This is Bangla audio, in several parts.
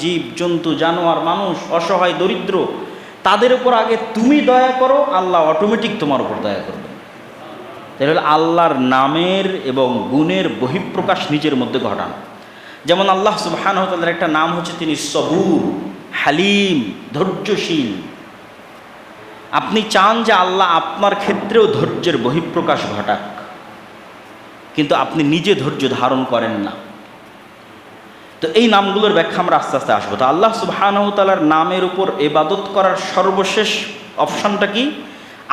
জীব জন্তু জানোয়ার মানুষ অসহায় দরিদ্র তাদের উপর আগে তুমি দয়া করো, আল্লাহ অটোমেটিক তোমার উপর দয়া করবে। তাহলে আল্লাহর নামের এবং গুণের বহিঃপ্রকাশ নিজের মধ্যে ঘটানো। যেমন আল্লাহ সুবহানাহু ওয়া তাআলার একটা নাম হচ্ছে তিনি সবুর, হালিম, ধৈর্যশীল। আপনি চান যে আল্লাহ আপনার ক্ষেত্রেও ধৈর্যের বহিঃপ্রকাশ ঘটাক, কিন্তু আপনি নিজে ধৈর্য ধারণ করেন না। তো এই নামগুলোর ব্যাখ্যা আমরা আস্তে আস্তে আসবো। তো আল্লাহ সুবহানাহু ওয়া তাআলার নামের উপর ইবাদত করার সর্বশেষ অপশনটা কি?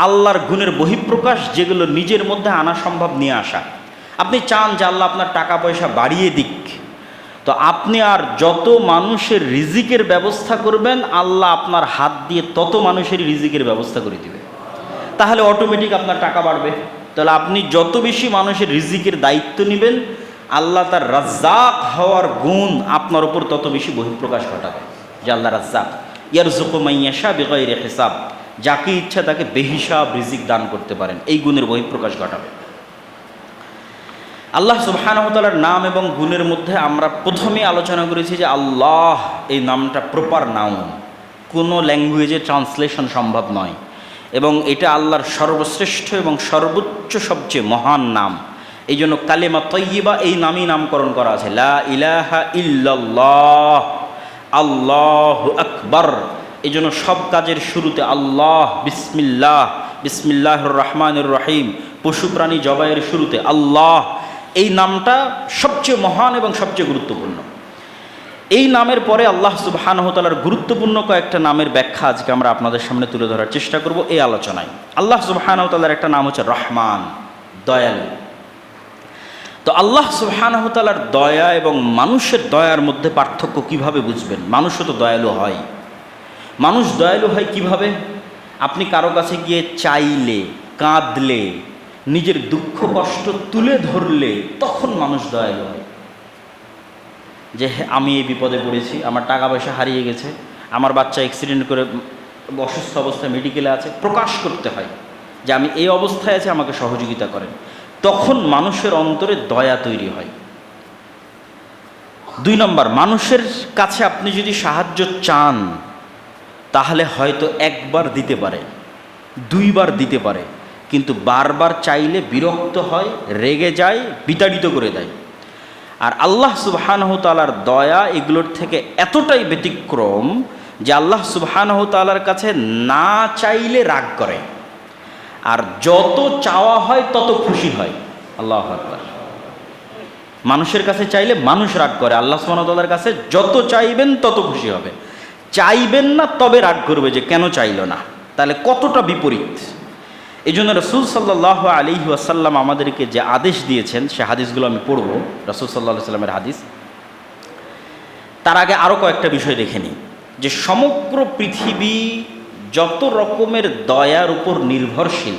আল্লাহর গুণের বহিঃপ্রকাশ, যেগুলো নিজের মধ্যে আনা সম্ভব নিয়ে আসা। আপনি চান যে আল্লাহ আপনার টাকা পয়সা বাড়িয়ে দিক, তো আপনি আর যত মানুষের রিজিকের ব্যবস্থা করবেন, আল্লাহ আপনার হাত দিয়ে তত মানুষের রিজিকের ব্যবস্থা করে দিবে। তাহলে অটোমেটিক আপনার টাকা বাড়বে। তাহলে আপনি যত বেশি মানুষের রিজিকের দায়িত্ব নেবেন, আল্লাহ তার রাজ্জাক হওয়ার গুণ আপনার উপর তত বেশি বহিঃপ্রকাশ ঘটাবে। যে আল্লাহ রাজ্জাক, ইয়ারযুকু মান ইয়াশা বিগাইরি হিসাব, যাকে ইচ্ছা তাকে বেহিসাব রিজিক দান করতে পারেন, এই গুণের বহিঃপ্রকাশ ঘটাবে। আল্লাহ সুবহানাহু ওয়া তাআলার নাম এবং গুণের মধ্যে আমরা প্রথমে আলোচনা করেছি যে আল্লাহ এই নামটা প্রপার নাউন, কোনো ল্যাঙ্গুয়েজে ট্রান্সলেশন সম্ভব নয়, এবং এটা আল্লাহর সর্বশ্রেষ্ঠ এবং সর্বোচ্চ সবচেয়ে মহান নাম। এই জন্য কালেমা তয়্যিবা এই নামই নামকরণ করা আছে, লা ইলাহা ইল্লাল্লাহ, আল্লাহু আকবার। এই জন্য সব কাজের শুরুতে আল্লাহ, বিসমিল্লাহ, বিসমিল্লাহির রহমানির রহিম। পশু প্রাণী জবাইয়ের শুরুতে আল্লাহ, এই নামটা সবচেয়ে মহান এবং সবচেয়ে গুরুত্বপূর্ণ। এই নামের পরে আল্লাহ সুবহানাহু ওয়া তাআলার গুরুত্বপূর্ণ কয়েকটা নামের ব্যাখ্যা আজকে আমরা আপনাদের সামনে তুলে ধরার চেষ্টা করব এই আলোচনায়। আল্লাহ সুবহানাহু ওয়া তাআলার একটা নাম হচ্ছে রহমান, দয়ালু। তো আল্লাহ সুবহানাহু ওয়া তাআলার দয়া এবং মানুষের দয়ার মধ্যে পার্থক্য কিভাবে বুঝবেন? মানুষও তো দয়ালু হয়। মানুষ দয়ালু হয় কিভাবে? আপনি কারো কাছে গিয়ে চাইলে, কাঁদলে, নিজের দুঃখ কষ্ট তুলে ধরলে তখন মানুষ দয়ালু হয়। যে আমি এই বিপদে পড়েছি, আমার টাকা পয়সা হারিয়ে গেছে, আমার বাচ্চা অ্যাক্সিডেন্ট করে অসুস্থ অবস্থায় মেডিকেলে আছে, প্রকাশ করতে হয় যে আমি এই অবস্থায় আছি, আমাকে সহযোগিতা করেন। তখন মানুষের অন্তরে দয়া তৈরি হয়। 2 নম্বর, মানুষের কাছে আপনি যদি সাহায্য চান তাহলে হয়তো একবার দিতে পারে, 2 বার দিতে পারে, কিন্তু বারবার চাইলে বিরক্ত হয়, রেগে যায়, বিতাড়িত করে দেয়। আর আল্লাহ সুবহানাহু ওয়া তাআলার দয়া এগুলোর থেকে এতটাই ব্যতিক্রম যে আল্লাহ সুবহানাহু ওয়া তাআলার কাছে না চাইলে রাগ করে, আর যত চাওয়া হয় তত খুশি হয়। আল্লাহু আকবার। মানুষের কাছে চাইলে মানুষ রাগ করে, আল্লাহ সুবহানাহু ওয়া তাআলার কাছে যত চাইবেন তত খুশি হবে। চাইবেন না তবে রাগ করবে যে কেন চাইল না। তাহলে কতটা বিপরীত। এই জন্য রাসূল সাল্লাল্লাহু আলাইহি ওয়াসাল্লাম আমাদেরকে যে আদেশ দিয়েছেন, সে হাদিসগুলো আমি পড়ব, রাসূল সাল্লাল্লাহু আলাইহি ওয়াসাল্লামের হাদিস। তার আগে আরও কয়েকটা বিষয় দেখে নিই। যে সমগ্র পৃথিবী যত রকমের দয়ার উপর নির্ভরশীল,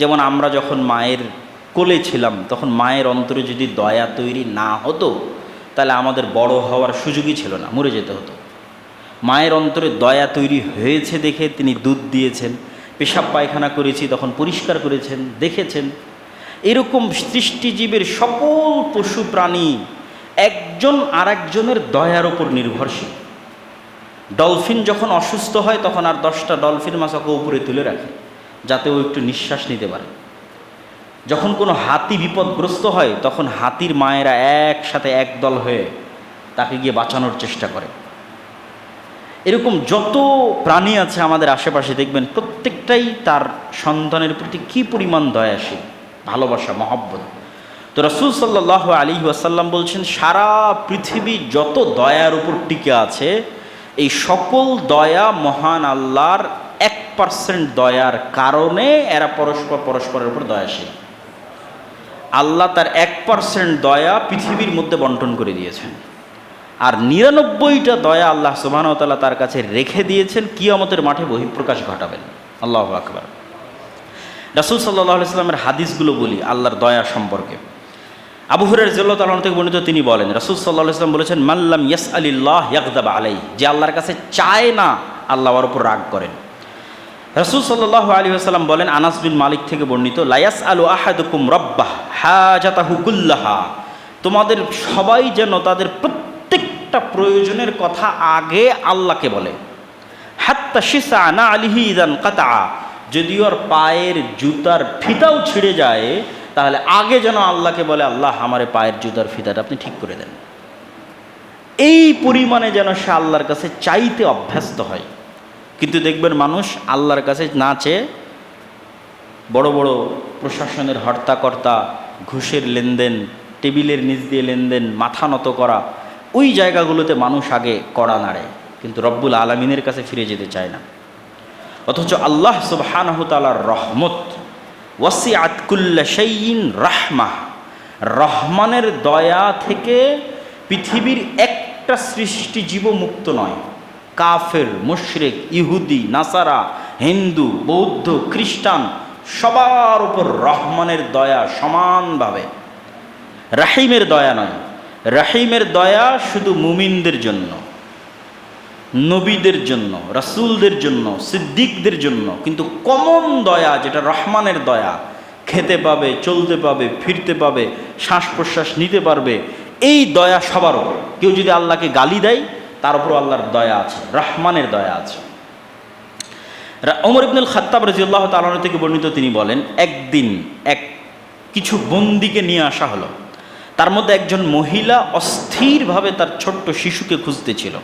যেমন আমরা যখন মায়ের কোলে ছিলাম তখন মায়ের অন্তরে যদি দয়া তৈরি না হতো তাহলে আমাদের বড় হওয়ার সুযোগই ছিল না, মরে যেতে হতো। মায়ের অন্তরে দয়া তৈরি হয়েছে দেখে তিনি দুধ দিয়েছেন, পেশাব পায়খানা করেছি তখন পরিষ্কার করেছেন, দেখেছেন। এরকম সৃষ্টিজীবের সকল পশু প্রাণী একজন আরেকজনের দয়ার উপর নির্ভরশীল। ডলফিন যখন অসুস্থ হয় তখন আর 10টা ডলফিন মাছ ওকে উপরে তুলে রাখে যাতে ও একটু নিঃশ্বাস নিতে পারে। যখন কোনো হাতি বিপদগ্রস্ত হয় তখন হাতির মায়েরা একসাথে একদল হয়ে তাকে গিয়ে বাঁচানোর চেষ্টা করে। এরকম যত প্রাণী আছে আমাদের আশেপাশে দেখবেন প্রত্যেকটাই তার সন্তানের প্রতি কী পরিমাণ দয়াশীল, ভালোবাসা, মহব্বত। তো রাসূল সাল্লাল্লাহু আলাইহি ওয়াসাল্লাম বলছেন সারা পৃথিবী যত দয়ার উপর টিকে আছে, এই সকল দয়া মহান আল্লাহর 1% দয়ার কারণে এরা পরস্পরের উপর দয়াশীল। আল্লাহ তার 1% দয়া পৃথিবীর মধ্যে বন্টন করে দিয়েছেন, আর 99টা দয়া আল্লাহ সুবহানাহু ওয়া তাআলা তার কাছে রেখে দিয়েছেন, কিয়ামতের মাঠে বহিঃপ্রকাশ ঘটাবেন। আল্লাহু আকবার। রাসূল সাল্লাল্লাহু আলাইহি ওয়াসাল্লামের হাদিসগুলো বলি আল্লাহর দয়া সম্পর্কে। আবু হুরায়রা রাদিয়াল্লাহু তাআলা থেকে বর্ণিত, তিনি বলেন রাসূল সাল্লাল্লাহু আলাইহি ওয়াসাল্লাম বলেছেন, মান লাম ইয়াসআলিল্লাহ ইয়াগদাব আলাইহি, যে আল্লাহর কাছে চায় না আল্লাহ ওর উপর রাগ করেন। রাসূল সাল্লাল্লাহু আলাইহি ওয়াসাল্লাম বলেন, আনাস বিন মালিক থেকে বর্ণিত, লা ইয়াসআলু আহাদুকুম রাব্বাহ হাজাতাহু কুল্লাহা, তোমাদের সবাই যেন তাদের প্রত্যেকটা প্রত্যেকটা প্রয়োজনের কথা আগে আল্লাহকে বলে। হাত্তা শিসা না আলিহি ইদান কাতা, যদি ওর পায়ের জুতার ফিতাও ছিঁড়ে যায় তাহলে আগে যেন আল্লাহকে বলে, আল্লাহ আমারে পায়ের জুতার ফিতাটা আপনি ঠিক করে দেন। এই পরিমাণে যেন সে আল্লাহর কাছে চাইতে অভ্যস্ত হয়। কিন্তু দেখবেন মানুষ আল্লাহর কাছে না চেয়ে বড় বড় প্রশাসনের হর্তাকর্তা, ঘুষের লেনদেন, টেবিলের নিচ দিয়ে লেনদেন, মাথা নত করা, ওই জায়গাগুলোতে মানুষ আগে কড়া নাড়ে, কিন্তু রব্বুল আলামিনের কাছে ফিরে যেতে চায় না। অথচ আল্লাহ সুবহানাহু তাআলার রহমত, ওয়াসিআত কুল্লা শাইইন রাহমাহ, রহমানের দয়া থেকে পৃথিবীর একটা সৃষ্টিজীব মুক্ত নয়। কাফের, মুশরিক, ইহুদি, নাসারা, হিন্দু, বৌদ্ধ, খ্রিস্টান, সবার উপর রহমানের দয়া সমানভাবে। রাহিমের দয়া নয়, রাহিমের দয়া শুধু মুমিনদের জন্য, নবীদের জন্য, রাসূলদের জন্য, সিদ্দিকদের জন্য। কিন্তু কমন দয়া যেটা রহমানের দয়া, খেতে পাবে, চলতে পাবে, ফিরতে পাবে, শ্বাস প্রশ্বাস নিতে পারবে, এই দয়া সবার উপর। কেউ যদি আল্লাহকে গালি দেয় তার উপর আল্লাহর দয়া আছে, রহমানের দয়া আছে। ওমর ইবনুল খাত্তাব রাদিয়াল্লাহু তাআলা আনহু থেকে বর্ণিত, তিনি বলেন, একদিন কিছু বন্দীকে নিয়ে আসা হলো। তার মধ্যে একজন মহিলা অস্থিরভাবে তার ছোট্ট শিশুকে খুঁজতেছিল।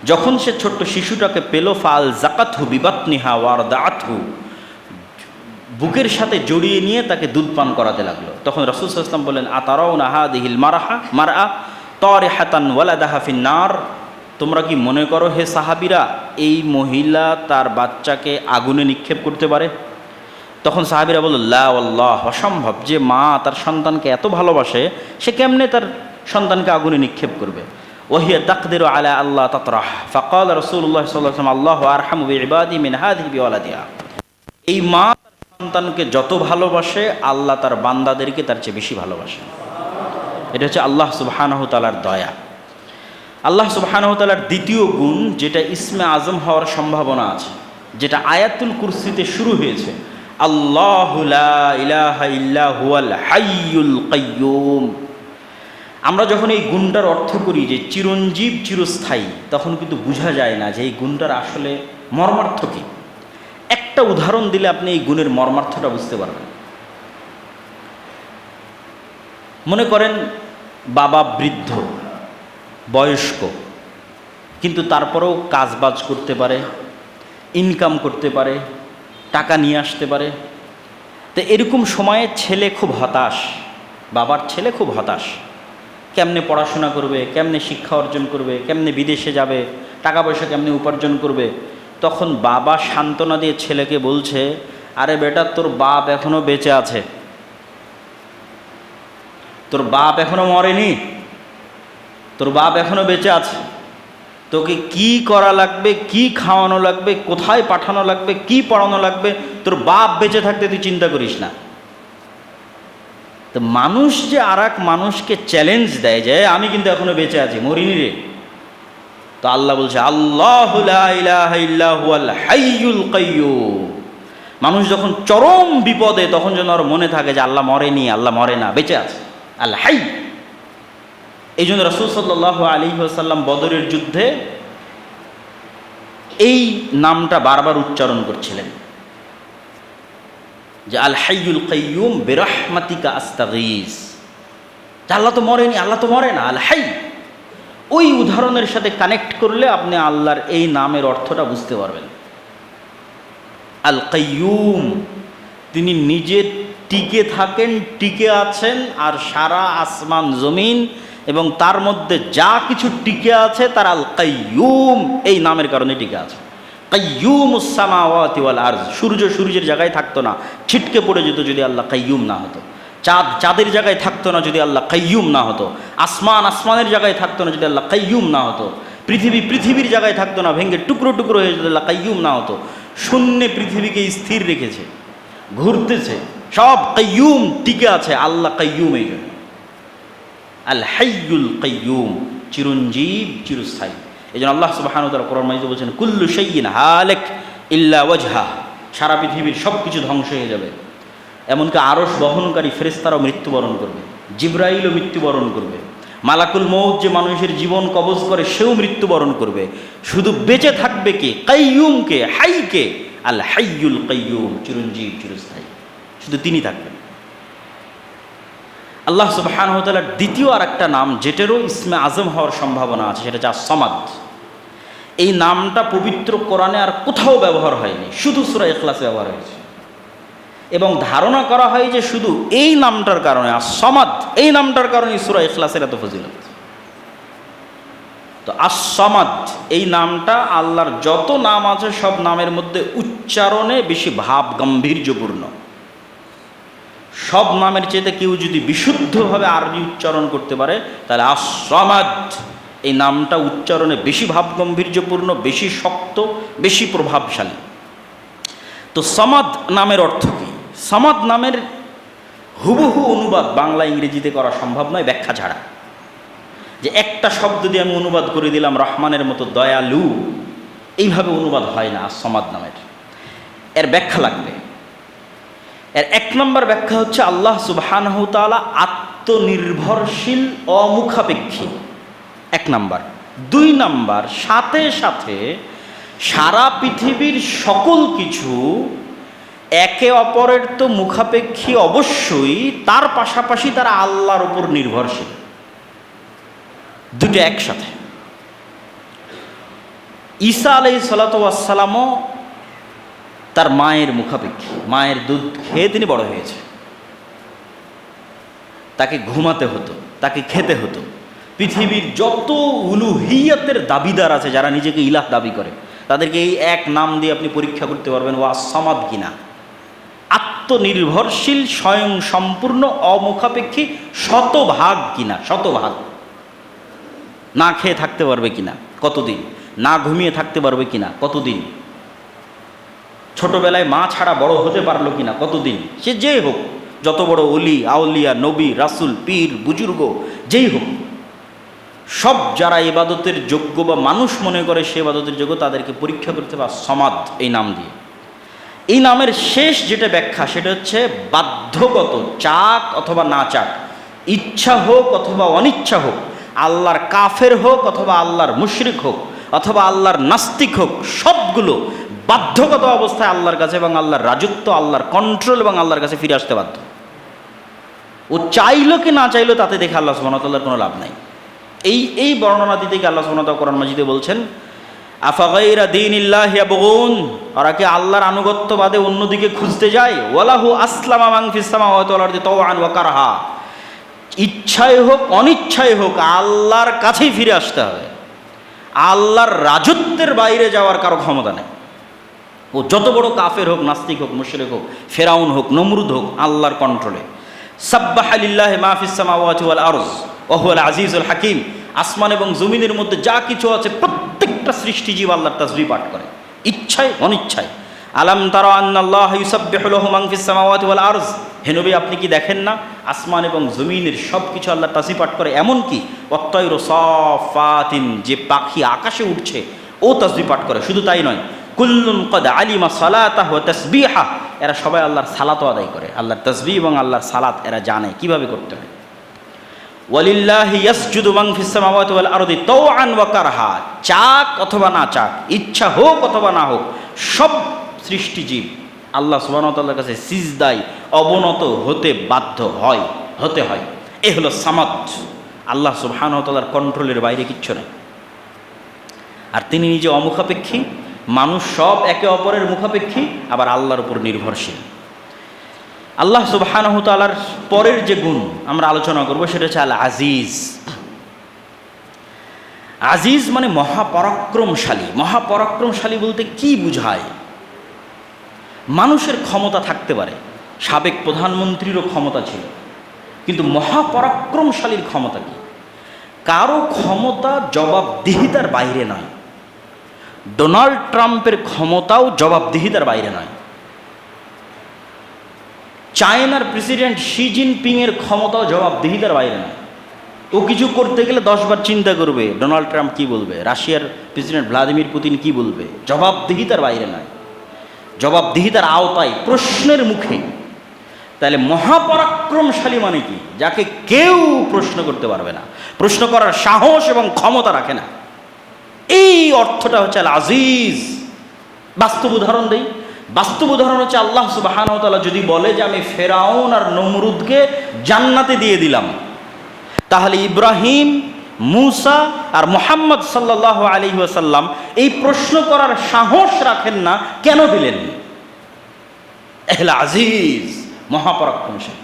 যখন সে ছোট্ট শিশুটাকে পেল, ফাল জাকাতহু বিবাতনিহা ওয়ারদাআতহু, বুকের সাথে জড়িয়ে নিয়ে তাকে দুধ পান করাতে লাগলো। তখন রাসূল সাল্লাল্লাহু আলাইহি ওয়াসাল্লাম বললেন, আতারাউনা হাদিহিল মারআ তারিহাতান ওয়ালাদাহা ফিন্নার, তোমরা কি মনে করো হে সাহাবীরা, এই মহিলা তার বাচ্চাকে আগুনে নিক্ষেপ করতে পারে? তখন সাহাবীরা বলল, লা ওয়াল্লাহ, অসম্ভব। যে মা তার সন্তানকে এত ভালোবাসে, সে কেমনে তার সন্তানকে আগুনে নিক্ষেপ করবে? ওয়াহিয়া তাকদিরু আলা আল্লাহ তাতরাহ, ফাকাল রাসূলুল্লাহ সাল্লাল্লাহু আলাইহি ওয়াসাল্লাম, আল্লাহু আরহামু বিইবাদি মিন হাযিহি বিওয়ালাদিহা। এই মা তার সন্তানকে যত ভালোবাসে, আল্লাহ তার বান্দাদেরকে তার চেয়ে বেশি ভালোবাসে। এটা হচ্ছে আল্লাহ সুবহানাহু তাআলার দয়া। আল্লাহ সুবহানাহু তাআলার দ্বিতীয় গুণ, যেটা ইসমে আজম হওয়ার সম্ভাবনা আছে, যেটা আয়াতুল কুরসিতে শুরু হয়েছে, আল্লাহু লা ইলাহা ইল্লা হুয়াল হাইয়ুল কাইয়্যুম। আমরা যখন এই গুণটার অর্থ করি যে চিরঞ্জীব, চিরস্থায়ী, তখন কিন্তু বোঝা যায় না যে এই গুণটার আসলে মর্মার্থ কী। একটা উদাহরণ দিলে আপনি এই গুণের মর্মার্থটা বুঝতে পারবেন। মনে করেন বাবা বৃদ্ধ, বয়স্ক, কিন্তু তারপরেও কাজবাজ করতে পারে, ইনকাম করতে পারে, টাকা নিয়ে আসতে পারে। তো এরকম সময়ে ছেলে খুব হতাশ, বাবার ছেলে খুব হতাশ। কেমনে পড়াশোনা করবে, কেমনে শিক্ষা অর্জন করবে, কেমনে বিদেশে যাবে, টাকা পয়সা কেমনে উপার্জন করবে। তখন বাবা সান্ত্বনা দিয়ে ছেলেকে বলছে, আরে বেটা, তোর বাপ এখনো বেঁচে আছে, তোর বাপ এখনো মরেনি, তোর বাপ এখনো বেঁচে আছে। তোকে কি করা লাগবে, কি খাওয়ানো লাগবে, কোথায় পাঠানো লাগবে, কি পড়ানো লাগবে, তোর বাপ বেঁচে থাকতে তুই চিন্তা করিস না। তো মানুষ যে আর এক মানুষকে চ্যালেঞ্জ দেয় যে আমি কিন্তু এখনো বেঁচে আছি, মরিনি রে, তো আল্লাহ বলছে, আল্লাহু লা ইলাহা ইল্লা হুয়াল হাইয়ুল কাইয়্যুম। মানুষ যখন চরম বিপদে, তখন যেন ওর মনে থাকে যে আল্লাহ মরেনি, আল্লাহ মরে না, বেঁচে আছে, আল হাই। এই জন্য রাসূল সাল্লাল্লাহু আলাইহি ওয়াসাল্লাম বদরের যুদ্ধে এই নামটা বারবার উচ্চারণ করছিলেন যে আল হাইয়ুল কাইয়্যুম বিরহমাতিকা আস্তাগীস। আল্লাহ তো মরেনি, আল্লাহ তো মরে না, আল হাই। ওই উদাহরণের সাথে কানেক্ট করলে আপনি আল্লাহর এই নামের অর্থটা বুঝতে পারবেন। আল কাইয়্যুম, তিনি নিজে টিকে থাকেন, টিকে আছেন, আর সারা আসমান জমিন এবং তার মধ্যে যা কিছু টিকে আছে তার আল কাইয়্যুম এই নামের কারণে টিকে আছে। কাইয়্যুমুস সামাওয়াতি ওয়াল আরজ, সূর্য সূর্যের জায়গায় থাকতো না, ছিটকে পড়ে যেত যদি আল্লাহ কাইয়্যুম না হতো। চাঁদ চাঁদের জায়গায় থাকতো না যদি আল্লাহ কাইয়্যুম না হতো। আসমান আসমানের জায়গায় থাকতো না যদি আল্লাহ কাইয়্যুম না হতো। পৃথিবী পৃথিবীর জায়গায় থাকতো না, ভেঙে টুকরো টুকরো হয়ে যদি আল্লাহ কাইয়্যুম না হতো। শূন্যে পৃথিবীকে স্থির রেখেছে, ঘুরতেছে, সব কাইয়্যুম টিকে আছে, আল্লাহ কাইয়্যুম। এই জন্য আল হাইয়ুল কাইয়্যুম, চিরঞ্জীব, চিরস্থায়ী। এই জন্য আল্লাহ সুবহানাহু ওয়া তাআলা কোরআন মাজিদে বলছেন, কুল্লু শাইইন হালিক ইল্লা ওয়াজহা, সারা পৃথিবীর সব কিছু ধ্বংস হয়ে যাবে, এমনকি আরশ বহনকারী ফেরেশতারাও মৃত্যুবরণ করবে, জিবরাইলও মৃত্যুবরণ করবে, মালাকুল মউত যে মানুষের জীবন কবজ করে সেও মৃত্যুবরণ করবে, শুধু বেঁচে থাকবে কে? কাইয়ুম কে, হাই কে? আল হাইয়ুল কাইয়ুম, চিরঞ্জীব চিরস্থায়ী, শুধু তিনি থাকবেন। আল্লাহ সুবহানাহু ওয়া তাআলার দ্বিতীয় আর একটা নাম যেটারও ইসমে আজম হওয়ার সম্ভাবনা আছে, সেটা হচ্ছে আস-সামাদ। এই নামটা পবিত্র কোরআনে আর কোথাও ব্যবহার হয়নি, শুধু সূরা ইখলাসে ব্যবহার হয়েছে। এবং ধারণা করা হয় যে শুধু এই নামটার কারণে, আস-সামাদ এই নামটার কারণে সূরা ইখলাসের এত ফজিলত। তো আস-সামাদ এই নামটা আল্লাহর যত নাম আছে সব নামের মধ্যে উচ্চারণে বেশি ভাব গাম্ভীর্যপূর্ণ। সব নামের চেয়ে কেউ যদি বিশুদ্ধভাবে আরবি উচ্চারণ করতে পারে তাহলে আস-সামাদ এই নামটা উচ্চারণে বেশি ভাব গাম্ভীর্যপূর্ণ, বেশি শক্ত, বেশি প্রভাবশালী। তো সামাদ নামের অর্থ কী? সামাদ নামের হুবহু অনুবাদ বাংলা ইংরেজিতে করা সম্ভব নয় ব্যাখ্যা ছাড়া। যে একটা শব্দ দিয়ে আমি অনুবাদ করে দিলাম রহমানের মতো দয়ালু, এইভাবে অনুবাদ হয় না আস-সামাদ নামের। এর ব্যাখ্যা লাগবে। এর এক নম্বর ব্যাখ্যা হচ্ছে আল্লাহ সুবহানাহু ওয়া তাআলা আত্মনির্ভরশীল, অমুখাপেক্ষী, এক নাম্বার। দুই নাম্বার, সাথে সাথে সারা পৃথিবীর সকল কিছু একে অপরের তো মুখাপেক্ষী অবশ্যই, তার পাশাপাশি তারা আল্লাহর উপর নির্ভরশীল, দুটো একসাথে। ঈসা আলাইহিস সালাতু ওয়াস সালামও তার মায়ের মুখাপেক্ষী, মায়ের দুধ খেয়ে তিনি বড় হয়েছে। তাকে ঘুমাতে হতো, তাকে খেতে হতো। পৃথিবীর যত উলুহিয়াতের দাবিদার আছে, যারা নিজেকে ইলাহ দাবি করে, তাদেরকে এই এক নাম দিয়ে আপনি পরীক্ষা করতে পারবেন ও আস-সামাদ কিনা। আত্মনির্ভরশীল, স্বয়ং সম্পূর্ণ, অমুখাপেক্ষী, শতভাগ কিনা, শতভাগ। না খেয়ে থাকতে পারবে কিনা, কতদিন? না ঘুমিয়ে থাকতে পারবে কিনা, কতদিন? ছোটবেলায় মা ছাড়া বড় হতে পারলো কিনা, কতদিন? সে যেই হোক, যত বড় অলি আউলিয়া, নবী রাসূল, পীর বুজুর্গ যেই হোক, সব যারা ইবাদতের যোগ্য বা মানুষ মনে করে সে ইবাদতের যোগ্য, তাদেরকে পরীক্ষা করতে পারে সমাদ এই নাম দিয়ে। এই নামের শেষ যেটা ব্যাখ্যা সেটা হচ্ছে বাধ্যগত, চাক অথবা না চাক, ইচ্ছা হোক অথবা অনিচ্ছা হোক, আল্লাহর কাফের হোক অথবা আল্লাহর মুশরিক হোক অথবা আল্লাহর নাস্তিক হোক, সবগুলো বাধ্যগত অবস্থায় আল্লাহর কাছে এবং আল্লাহর রাজত্ব, আল্লাহর কন্ট্রোল এবং আল্লাহর কাছে ফিরে আসতে বাধ্য। ও চাইলো কি না চাইলো তাতে দেখে আল্লাহ সুবহানাহু ওয়া তাআলার কোনো লাভ নাই। এই বর্ণনা দিতে গিয়ে আল্লাহ সুবহানাহু ওয়া তাআলা কোরআন মাজিদে বলছেন, আফাগাইরা দীনিল্লাহি ইয়াবগুন, ওরা কি আল্লাহর আনুগত্য বাদে অন্যদিকে খুঁজতে যায়? ওয়ালাহু আসলামা মান ফিস সামাওয়াতি ওয়াল আরদি তাওআন ওয়া কারহা, ইচ্ছায় হোক অনিচ্ছায় হোক আল্লাহর কাছেই ফিরে আসতে হবে। আল্লাহর রাজত্বের বাইরে যাওয়ার কারো ক্ষমতা নেই। ও যত বড় কাফের হোক, নাস্তিক হোক, মুশরিক হোক, ফেরাউন হোক, নমরুদ হোক, আল্লাহর কন্ট্রোলে। সাব্বাহা লিল্লাহি মা ফিস সামাওয়াতি ওয়াল আরজ ওয়া হুয়াল আজিজুল হাকিম, আসমান এবং জমিনের মধ্যে যা কিছু আছে প্রত্যেকটা সৃষ্টিজীব আল্লাহর তাসবিহ পাঠ করে, ইচ্ছায় অনিচ্ছায়। আলাম তারা আন্নাল্লাহা ইউসাব্বিহু লাহু মান ফিস সামাওয়াতি ওয়াল আরজ, হে নবী আপনি কি দেখেন না আসমান এবং জমিনের সব কিছু আল্লাহর তাসবিহ পাঠ করে। এমনকি ওয়াত-তায়রু সাফাতিন, যে পাখি আকাশে উঠছে ও তাসবিহ পাঠ করে। শুধু তাই নয়, কুল্লুন ক্বাদ আলিমা সালাতাহু ওয়া তাসবিহা, এরা সবাই আল্লাহর সালাতও আদায় করে, আল্লাহর তাসবিহ এবং আল্লাহর সালাত এরা জানে কিভাবে করতে হয়। ওয়ালিল্লাহি ইয়াসজুদু মান ফিস সামাওয়াতি ওয়াল আরদি তাওআন ওয়া কারহা, চাক অথবা না চাক, ইচ্ছা হোক অথবা না হোক, সব সৃষ্টিজীব আল্লাহ সুবহানাহু ওয়া তাআলার কাছে সিজদায় অবনত হতে বাধ্য হয়, হতে হয়। এ হলো সামাদ। আল্লাহ সুবহানাহু ওয়া তাআলার কন্ট্রোলের বাইরে কিচ্ছু নেই। আর তিনি নিজে অমুখাপেক্ষী, মানুষ সব একে অপরের মুখাপেক্ষী, আবার আল্লাহর উপর নির্ভরশীল। আল্লাহ সুবহানাহু ওয়া তাআলার পরের যে গুণ আমরা আলোচনা করব সেটা হচ্ছে আল আজিজ। আজিজ মানে মহাপরাক্রমশালী। মহাপরাক্রমশালী বলতে কি বুঝায়? মানুষের ক্ষমতা থাকতে পারে, সাবেক প্রধানমন্ত্রীরও ক্ষমতা ছিল, কিন্তু মহাপরাক্রমশালীর ক্ষমতা কি? কারো ক্ষমতা জবাবদিহিতার বাইরে নয়। ডোনাল্ড ট্রাম্পের ক্ষমতাও জবাবদিহিতার বাইরে নয়। চায়নার প্রেসিডেন্ট শি জিনপিংয়ের ক্ষমতাও জবাবদিহিতার বাইরে নয়। ও কিছু করতে গেলে 10 বার চিন্তা করবে ডোনাল্ড ট্রাম্প কি বলবে, রাশিয়ার প্রেসিডেন্ট ভ্লাদিমির পুতিন কি বলবে। জবাবদিহিতার বাইরে নয়, জবাবদিহিতার আওতায়, প্রশ্নের মুখে। তাহলে মহাপরাক্রমশালী মানে কি? যাকে কেউ প্রশ্ন করতে পারবে না, প্রশ্ন করার সাহস এবং ক্ষমতা রাখে না, এই অর্থটা হচ্ছে আল আজিজ। বাস্তব উদাহরণ দেই। বাস্তব উদাহরণ হচ্ছে আল্লাহ সুবহানাহু ওয়া তাআলা যদি বলে যে আমি ফেরাউন আর নমরুদকে জান্নাতে দিয়ে দিলাম, তাহলে ইব্রাহিম, মুসা আর মুহাম্মদ সাল্লাল্লাহু আলাইহি ওয়াসাল্লাম এই প্রশ্ন করার সাহস রাখেন না, কেন দিলেন? আল আজিজ, মহাপরাক্রমশালী।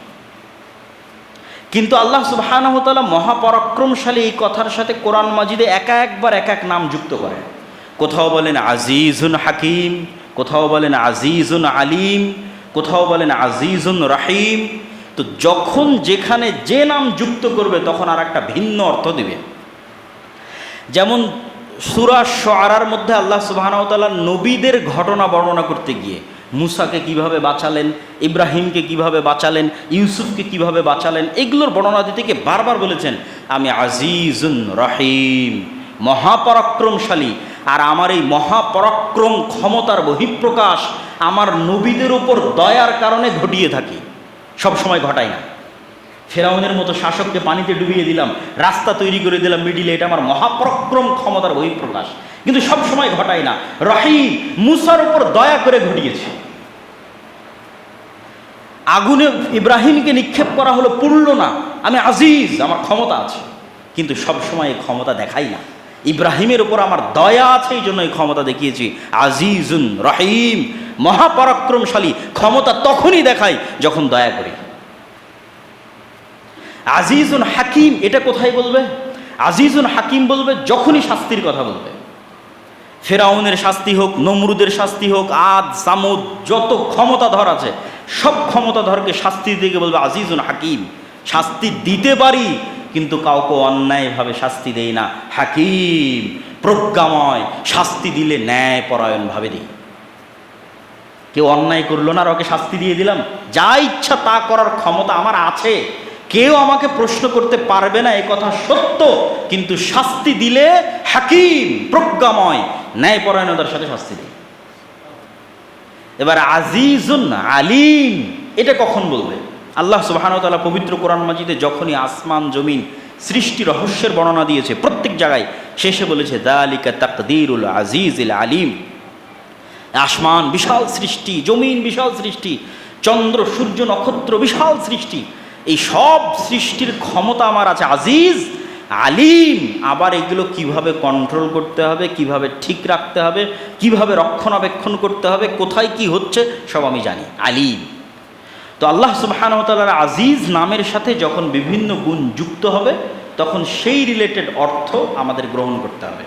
কিন্তু আল্লাহ সুবহানাহু ওয়া তাআলা মহাপরাক্রমশালী এই কথার সাথে কোরআন মাজিদে একবার এক এক নাম যুক্ত করেন। কোথাও বলেন আজিজুন হাকিম, কোথাও বলেন আজিজুন আলিম, কোথাও বলেন আজিজুন রাহিম। তো যখন যেখানে যে নাম যুক্ত করবে তখন আর একটা ভিন্ন অর্থ দিবে। যেমন সূরা শুআরার মধ্যে আল্লাহ সুবহানাহু ওয়া তাআলা নবীদের ঘটনা বর্ণনা করতে গিয়ে মুসাকে কিভাবে বাঁচালেন, ইব্রাহিমকে কিভাবে বাঁচালেন, ইউসুফকে কিভাবে বাঁচালেন, এগুলোর বর্ণনা দিতে গিয়ে বারবার বলেছেন আমি আজিজুন রহিম, মহাপরাক্রমশালী। আর আমার এই মহাপরাক্রম ক্ষমতার বহিঃপ্রকাশ আমার নবীদের উপর দয়ার কারণে ঘটিয়ে থাকি, সবসময় ঘটাই না। ফেরাউনের মতো শাসককে পানিতে ডুবিয়ে দিলাম, রাস্তা তৈরি করে দিলাম মিডিলে, এটা আমার মহাপরাক্রম ক্ষমতার বহিঃপ্রকাশ, কিন্তু সব সময় ঘটাই না। রহিম, মুসার উপর দয়া করে ঘটিয়েছে। আগুনে ইব্রাহিমকে নিক্ষেপ করা হলো, পুড়ল না, আমি আজিজ, আমার ক্ষমতা আছে, কিন্তু সব সময় এই ক্ষমতা দেখাই না। ইব্রাহিমের উপর আমার দয়া আছে, এই জন্য এই ক্ষমতা দেখিয়েছি। আজিজুন রহিম, মহাপরাক্রমশালী, ক্ষমতা তখনই দেখাই যখন দয়া করি। আজিজুন হাকিম, এটা কোথায় বলবে? আজিজুন হাকিম বলবে যখনই শাস্তির কথা বলবে। ফেরাউনের শাস্তি হোক, নমরুদের শাস্তি হোক, আদ সামুদ যত ক্ষমতাধর আছে সব ক্ষমতাধরকে শাস্তি দিতে বলবে আজিজুন হাকিম। শাস্তি দিতে পারি কিন্তু কাউকে অন্যায়ভাবে শাস্তি দেই না। হাকিম, প্রজ্ঞাময়, শাস্তি দিলে ন্যায়পরায়ণভাবে দিই। কেউ অন্যায় করলো না আর ওকে শাস্তি দিয়ে দিলাম, যা ইচ্ছা তা করার ক্ষমতা আমার আছে, কেউ আমাকে প্রশ্ন করতে পারবে না, এ কথা সত্য, কিন্তু শাস্তি দিলে হাকিম, প্রজ্ঞাময়, ন্যায়পরায়ণতার সাথে শাস্তি দিই। এবার আজিজুন আলিম, এটা কখন বলবে? আল্লাহ সুবহানাহু ওয়া তাআলা পবিত্র কোরআন মাজিদে যখনই আসমান জমিন সৃষ্টি রহস্যের বর্ণনা দিয়েছে, প্রত্যেক জায়গায় শেষে বলেছে যালিকা তাকদীরুল আজিজিল আলিম। আসমান বিশাল সৃষ্টি, জমিন বিশাল সৃষ্টি, চন্দ্র সূর্য নক্ষত্র বিশাল সৃষ্টি, এই সব সৃষ্টির ক্ষমতা আমার আছে, আজিজ আলিম। আবার এগুলো কিভাবে কন্ট্রোল করতে হবে, কিভাবে ঠিক রাখতে হবে, কিভাবে রক্ষণাবেক্ষণ করতে হবে, কোথায় কি হচ্ছে সব আমি জানি, আলিম। তো আল্লাহ সুবহানাহু ওয়া তাআলার আজিজ নামের সাথে যখন বিভিন্ন গুণ যুক্ত হবে তখন সেই রিলেটেড অর্থ আমাদের গ্রহণ করতে হবে।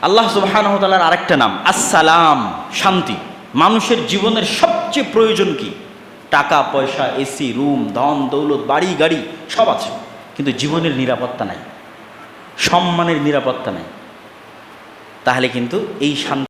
আল্লাহ সুবহানাহু ওয়া তাআলার আরেকটা নাম আসসালাম, শান্তি। মানুষের জীবনের সবচেয়ে প্রয়োজন কি? টাকা পয়সা, এসি, রুম, ধন দৌলত, বাড়ি গাড়ি সব আছে, কিন্তু জীবনের নিরাপত্তা নাই, সম্মানের নিরাপত্তা নাই। তাহলে কিন্তু এই শান্তি